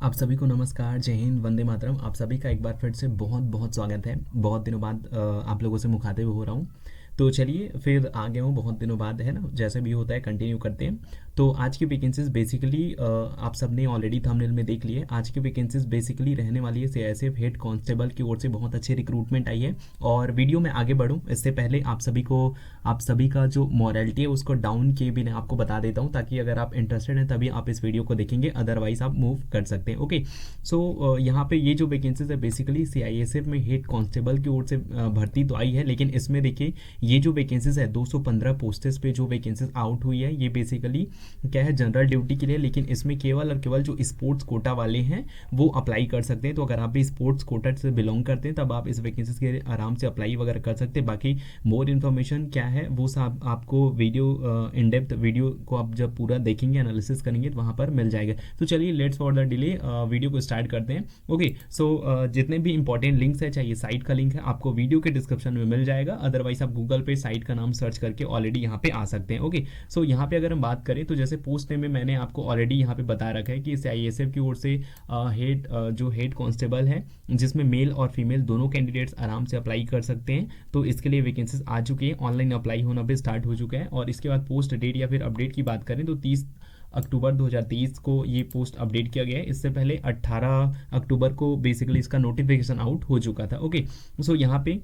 आप सभी को नमस्कार, जय हिंद, वंदे मातरम। आप सभी का एक बार फिर से बहुत बहुत स्वागत है। बहुत दिनों बाद आप लोगों से मुखातिब हो रहा हूँ। तो चलिए फिर आ गया हूँ, बहुत दिनों बाद, है ना। जैसे भी होता है कंटिन्यू करते हैं। तो आज की वैकेंसीज बेसिकली आप सबने ऑलरेडी थंबनेल में देख लिए। आज की वैकेंसीज बेसिकली रहने वाली है सीआईएसएफ हेड कांस्टेबल की ओर से बहुत अच्छी रिक्रूटमेंट आई है। और वीडियो में आगे बढ़ूँ इससे पहले आप सभी का जो मॉरलिटी है उसको डाउन किए बिना आपको बता देता हूँ, ताकि अगर आप इंटरेस्टेड हैं तभी आप इस वीडियो को देखेंगे, अदरवाइज आप मूव कर सकते हैं। ओके। सो यहाँ पे ये जो वैकेंसीज है बेसिकली सीआईएसएफ में हेड कांस्टेबल की ओर से भर्ती तो आई है, लेकिन इसमें देखिए ये जो वैकेंसीज है 215 पोस्टेस पे जो वैकेंसीज आउट हुई है, ये बेसिकली क्या है, जनरल ड्यूटी के लिए। लेकिन इसमें केवल और केवल जो स्पोर्ट्स कोटा वाले हैं वो अप्लाई कर सकते हैं। तो अगर आप भी स्पोर्ट्स कोटा से बिलोंग करते हैं तब आप इस वैकेंसीज के आराम से अप्लाई वगैरह कर सकते हैं। बाकी मोर इन्फॉर्मेशन क्या है वो सब आपको वीडियो इन डेप्थ वीडियो को आप जब पूरा देखेंगे, एनालिसिस करेंगे तो वहाँ पर मिल जाएगा। तो चलिए let's for the delay video को स्टार्ट करते हैं। ओके। सो जितने भी इंपॉर्टेंट लिंक्स है, चाहे साइट का लिंक है, आपको वीडियो के डिस्क्रिप्शन में मिल जाएगा। अदरवाइज आप गूगल पे साइट का नाम सर्च करके ऑलरेडी यहाँ पे आ सकते हैं। ओके। सो यहाँ पे अगर हम बात करें तो जैसे पोस्ट नेम में मैंने आपको ऑलरेडी यहाँ पे बता रखा है कि सीआईएसएफ की ओर से जो हेड कांस्टेबल है, जिसमें मेल और फीमेल दोनों कैंडिडेट्स आराम से अप्लाई कर सकते हैं। तो इसके लिए वैकेंसीज आ चुकी है, ऑनलाइन अप्लाई होना भी स्टार्ट हो चुका है। और इसके बाद पोस्ट डेट या फिर अपडेट की बात करें तो 30 अक्टूबर 2023 को ये पोस्ट अपडेट किया गया है। इससे पहले 18 अक्टूबर को बेसिकली इसका नोटिफिकेशन आउट हो चुका था। ओके। सो यहाँ पे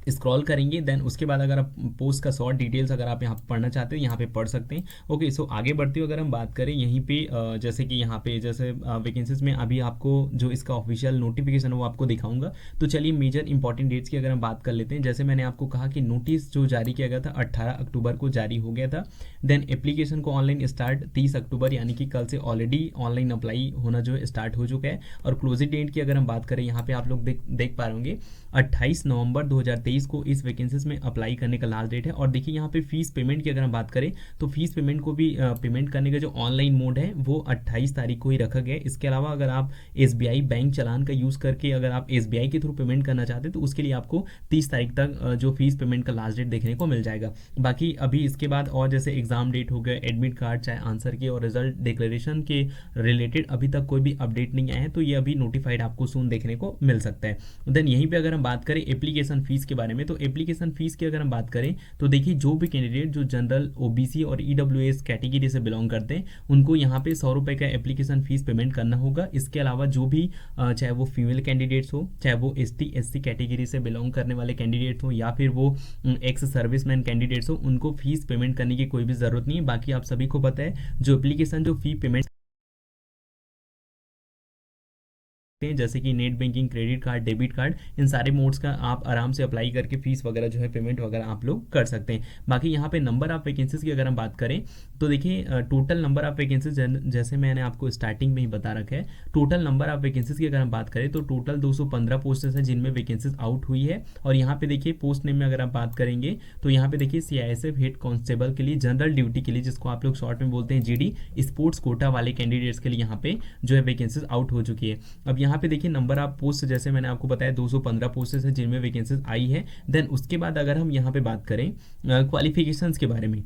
स्क्रॉल करेंगे, देन उसके बाद अगर आप पोस्ट का शॉर्ट डिटेल्स अगर आप यहाँ पढ़ना चाहते हो यहाँ पे पढ़ सकते हैं। ओके। सो आगे बढ़ते हुए अगर हम बात करें यहीं पे जैसे कि यहाँ पे जैसे वैकेंसीज में अभी आपको जो इसका ऑफिशियल नोटिफिकेशन है वो आपको दिखाऊंगा। तो चलिए मेजर इंपॉर्टेंट डेट्स की अगर हम बात कर लेते हैं। जैसे मैंने आपको कहा कि नोटिस जो जारी किया गया था 18 अक्टूबर को जारी हो गया था। देन एप्लीकेशन को ऑनलाइन स्टार्ट 30 अक्टूबर यानी कि कल से ऑलरेडी ऑनलाइन अप्लाई होना जो है स्टार्ट हो चुका है। और क्लोजिंग डेट की अगर हम बात करें यहाँ पे आप लोग देख पा रहे होंगे 28 नवंबर 2023 को इस वैकेंसीज में अप्लाई करने का लास्ट डेट है। और देखिए यहाँ पे फीस पेमेंट की अगर हम बात करें तो फीस पेमेंट को भी पेमेंट करने का जो ऑनलाइन मोड है वो 28 तारीख को ही रखा गया है। इसके अलावा अगर आप एसबीआई बैंक चलान का यूज़ करके अगर आप एसबीआई के थ्रू पेमेंट करना चाहते हैं तो उसके लिए आपको 30 तारीख तक जो फीस पेमेंट का लास्ट डेट देखने को मिल जाएगा। बाकी अभी इसके बाद और जैसे एग्जाम डेट हो गया, एडमिट कार्ड, चाहे आंसर के और रिजल्ट डिक्लेरेशन के रिलेटेड अभी तक कोई भी अपडेट नहीं आया है, तो ये अभी नोटिफाइड आपको सून देखने को मिल सकता है। देन यहीं पे अगर हम बात करें एप्लीकेशन फीस के बारे में, तो एप्लीकेशन फीस की अगर हम बात करें तो देखिए जो भी कैंडिडेट जो जनरल, ओबीसी और ईडब्ल्यूएस कैटेगरी से बिलोंग करते हैं उनको यहाँ पे 100 रुपये का एप्लीकेशन फीस पेमेंट करना होगा। इसके अलावा जो भी चाहे वो फीमेल कैंडिडेट्स हो, चाहे वो एसटी एससी कैटेगरी से बिलोंग करने वाले कैंडिडेट्स हो, या फिर वो एक्स सर्विसमैन कैंडिडेट्स हो, उनको फीस पेमेंट करने की कोई भी जरूरत नहीं है। बाकी आप सभी को पता है जो एप्लीकेशन जो फी पेमेंट हैं, जैसे कि net banking, credit card, debit card, इन सारे मोड्स का आप आराम से अप्लाई करके फीस वगैरह जो है पेमेंट वगैरह आप लोग कर सकते हैं। बाकी यहाँ पे नंबर ऑफ वैकेंसीज की अगर हम बात करें तो देखिए टोटल नंबर ऑफ वैकेंसीज जैसे मैंने आपको स्टार्टिंग में ही बता रखा है, टोटल नंबर ऑफ वैकेंसीज की अगर हम बात करें तो टोटल 215 पोस्टेस हैं जिनमें वैकेंसीज आउट हुई है। और यहाँ पे देखिए पोस्ट नेम में अगर आप बात करेंगे तो यहाँ पे देखिए सीआईएसएफ हेड कांस्टेबल के लिए जनरल ड्यूटी के लिए, जिसको आप लोग शॉर्ट में बोलते हैं जीडी, स्पोर्ट्स कोटा वाले कैंडिडेट्स के लिए यहाँ पे जो है वैकेंसीज आउट हो चुकी है। अब यहाँ पे देखिए नंबर ऑफ पोस्ट जैसे मैंने आपको बताया 215 पोस्टेस है जिनमें वैकेंसीज आई है। देन उसके बाद अगर हम यहाँ पे बात करें क्वालिफिकेशंस के बारे में,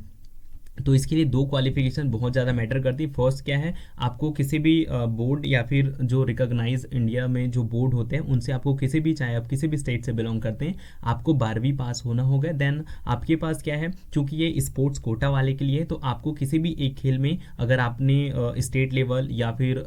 तो इसके लिए दो क्वालिफिकेशन बहुत ज़्यादा मैटर करती है। फर्स्ट क्या है, आपको किसी भी बोर्ड या फिर जो रिकॉग्नाइज इंडिया में जो बोर्ड होते हैं उनसे आपको किसी भी, चाहे आप किसी भी स्टेट से बिलोंग करते हैं, आपको 12वीं पास होना होगा। देन आपके पास क्या है, चूंकि ये स्पोर्ट्स कोटा वाले के लिए है तो आपको किसी भी एक खेल में अगर आपने स्टेट लेवल या फिर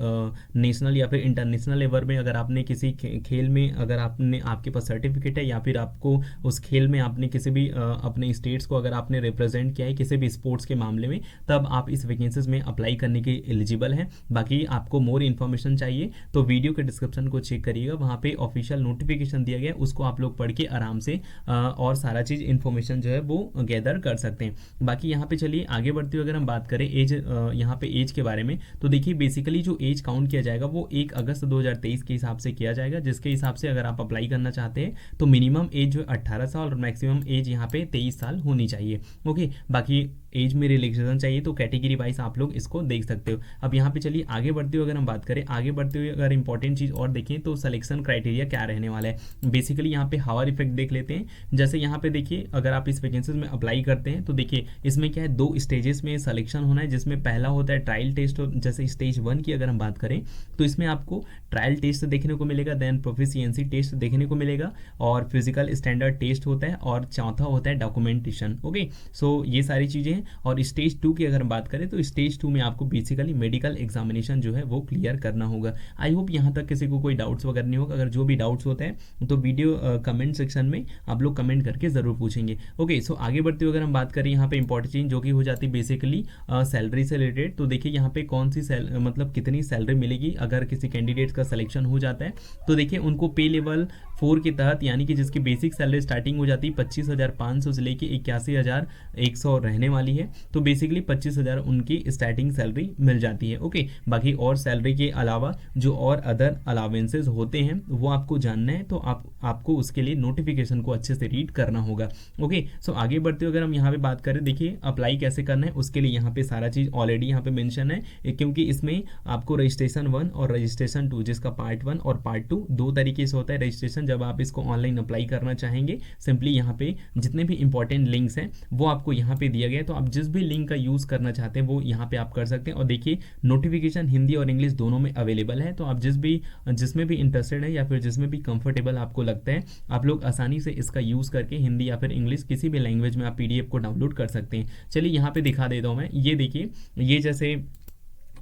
नेशनल या फिर इंटरनेशनल लेवल में अगर आपने किसी खेल में अगर आपने आपके पास सर्टिफिकेट है या फिर आपको उस खेल में आपने किसी भी अपने स्टेट्स को अगर आपने रिप्रेजेंट किया है किसी भी स्पोर्ट्स के मामले में, तब आप इस वैकेंसीज में अप्लाई करने के एलिजिबल हैं। बाकी आपको मोर इन्फॉर्मेशन चाहिए तो वीडियो के डिस्क्रिप्शन को चेक करिएगा, वहाँ पे ऑफिशियल नोटिफिकेशन दिया गया है, उसको आप लोग पढ़ के आराम से और सारा चीज़ इन्फॉर्मेशन जो है वो गैदर कर सकते हैं। बाकी यहाँ पे चलिए आगे बढ़ते हुए अगर हम बात करें एज, यहाँ पे एज के बारे में, तो देखिए बेसिकली जो एज काउंट किया जाएगा वो 1 अगस्त 2023 के हिसाब से किया जाएगा, जिसके हिसाब से अगर आप अप्लाई करना चाहते हैं तो मिनिमम एज जो 18 साल और मैक्सिमम एज यहाँ पे 23 साल होनी चाहिए। ओके। बाकी एज में रिलैक्सेशन चाहिए तो कैटेगरी वाइज आप लोग इसको देख सकते हो। अब यहाँ पे चलिए आगे बढ़ते हुए अगर हम बात करें, आगे बढ़ते हुए अगर इंपॉर्टेंट चीज़ और देखें तो सिलेक्शन क्राइटेरिया क्या रहने वाला है। बेसिकली यहाँ पे हावर इफेक्ट देख लेते हैं। जैसे यहाँ पे देखिए अगर आप इस वैकेंसीज में अप्लाई करते हैं तो देखिए इसमें क्या है, 2 स्टेजेस में सिलेक्शन होना है, जिसमें पहला होता है ट्रायल टेस्ट। जैसे स्टेज 1 की अगर हम बात करें तो इसमें आपको ट्रायल टेस्ट देखने को मिलेगा, देन प्रोफिशिएंसी टेस्ट देखने को मिलेगा, और फिजिकल स्टैंडर्ड टेस्ट होता है, और चौथा होता है डॉक्यूमेंटेशन। ओके, सो ये सारी चीज़ें हैं। और स्टेज 2 की अगर हम बात करें तो स्टेज 2 में आपको बेसिकली मेडिकल एग्जामिनेशन जो है वो क्लियर करना होगा। आई होप यहाँ तक किसी को कोई डाउट्स वगैरह नहीं होगा। अगर जो भी डाउट्स होते हैं तो वीडियो कमेंट सेक्शन में आप लोग कमेंट करके ज़रूर पूछेंगे। ओके, सो आगे बढ़ते हुए अगर हम बात करें यहाँ पे इंपॉर्टेंट चीज जो कि हो जाती है बेसिकली सैलरी से रिलेटेड। तो देखिए यहाँ पे कौन सी मतलब कितनी सैलरी मिलेगी अगर किसी कैंडिडेट का सिलेक्शन हो जाता है। तो देखिए उनको पे लेवल 4 के तहत, यानी कि जिसकी बेसिक सैलरी स्टार्टिंग हो जाती है 25,500 से लेके 81,100 रहने वाली है। तो बेसिकली 25,000 उनकी स्टार्टिंग सैलरी मिल जाती है। ओके, बाकी और सैलरी के अलावा जो और अदर अलावेंसेज होते हैं वो आपको जानना है, तो आपको उसके लिए नोटिफिकेशन को अच्छे से रीड करना होगा। ओके, सो आगे बढ़ते हुए अगर हम यहाँ पे बात करें, देखिए अप्लाई कैसे करना है उसके लिए यहाँ पे सारा चीज़ ऑलरेडी यहाँ पे मेंशन है, क्योंकि इसमें आपको रजिस्ट्रेशन 1 और रजिस्ट्रेशन 2, जिसका पार्ट 1 और पार्ट 2 दो तरीके से होता है। रजिस्ट्रेशन जब आप इसको ऑनलाइन अप्लाई करना चाहेंगे, सिंपली यहाँ पे जितने भी इंपॉर्टेंट लिंक्स हैं वो आपको यहाँ पे दिया गया है, तो आप जिस भी लिंक का यूज़ करना चाहते हैं वो यहाँ पे आप कर सकते हैं। और देखिए नोटिफिकेशन हिंदी और इंग्लिश दोनों में अवेलेबल है, तो आप जिसमें भी इंटरेस्टेड है या फिर जिसमें भी कंफर्टेबल आपको लगता है, आप लोग आसानी से इसका यूज़ करके हिंदी या फिर इंग्लिश किसी भी लैंग्वेज में आप PDF को डाउनलोड कर सकते हैं। चलिए यहाँ पे दिखा देता हूँ मैं, ये देखिए, ये जैसे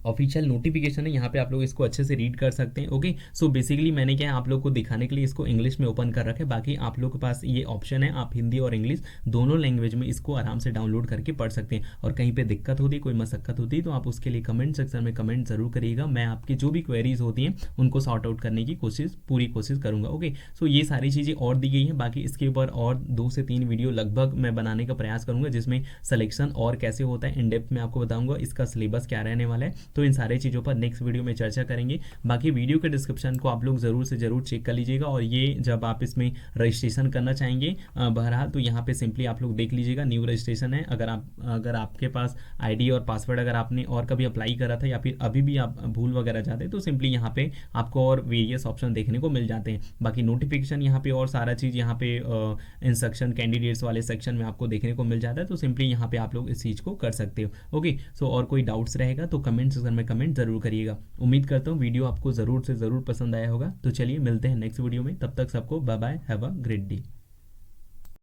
ऑफिशियल नोटिफिकेशन है, यहाँ पे आप लोग इसको अच्छे से रीड कर सकते हैं। ओके, सो बेसिकली मैंने क्या है आप लोग को दिखाने के लिए इसको इंग्लिश में ओपन कर रखा है, बाकी आप लोग के पास ये ऑप्शन है, आप हिंदी और इंग्लिश दोनों लैंग्वेज में इसको आराम से डाउनलोड करके पढ़ सकते हैं। और कहीं पे दिक्कत होती है, कोई मशक्कत होती है, तो आप उसके लिए कमेंट सेक्शन में कमेंट जरूर करिएगा। मैं आपकी जो भी क्वेरीज होती हैं उनको सॉर्ट आउट करने की पूरी कोशिश करूंगा। ओके, सो ये सारी चीज़ें और दी गई हैं, बाकी इसके ऊपर और 2 से 3 वीडियो लगभग मैं बनाने का प्रयास करूंगा, जिसमें सिलेक्शन और कैसे होता है इन डेप्थ में आपको बताऊंगा, इसका सिलेबस क्या रहने वाला है। तो इन सारी चीज़ों पर नेक्स्ट वीडियो में चर्चा करेंगे। बाकी वीडियो के डिस्क्रिप्शन को आप लोग जरूर से जरूर चेक कर लीजिएगा, और ये जब आप इसमें रजिस्ट्रेशन करना चाहेंगे बहरहाल, तो यहाँ पे सिंपली आप लोग देख लीजिएगा, न्यू रजिस्ट्रेशन है। अगर आपके पास ID और पासवर्ड अगर आपने और कभी अप्लाई करा था या फिर अभी भी आप भूल वगैरह जाते हैं, तो सिंपली यहाँ पे आपको और वेरियस ऑप्शन देखने को मिल जाते हैं। बाकी नोटिफिकेशन यहाँ पे और सारा चीज़ यहाँ पे इंस्ट्रक्शन कैंडिडेट्स वाले सेक्शन में आपको देखने को मिल जाता है, तो सिंपली यहाँ पे आप लोग इस चीज़ को कर सकते हो। ओके, सो और कोई डाउट्स रहेगा तो कमेंट सेक्शन में कमेंट जरूर करिएगा। उम्मीद करता हूँ वीडियो आपको ज़रूर से ज़रूर पसंद आया होगा। तो चलिए मिलते हैं नेक्स्ट वीडियो में, तब तक सबको bye bye, have a great day.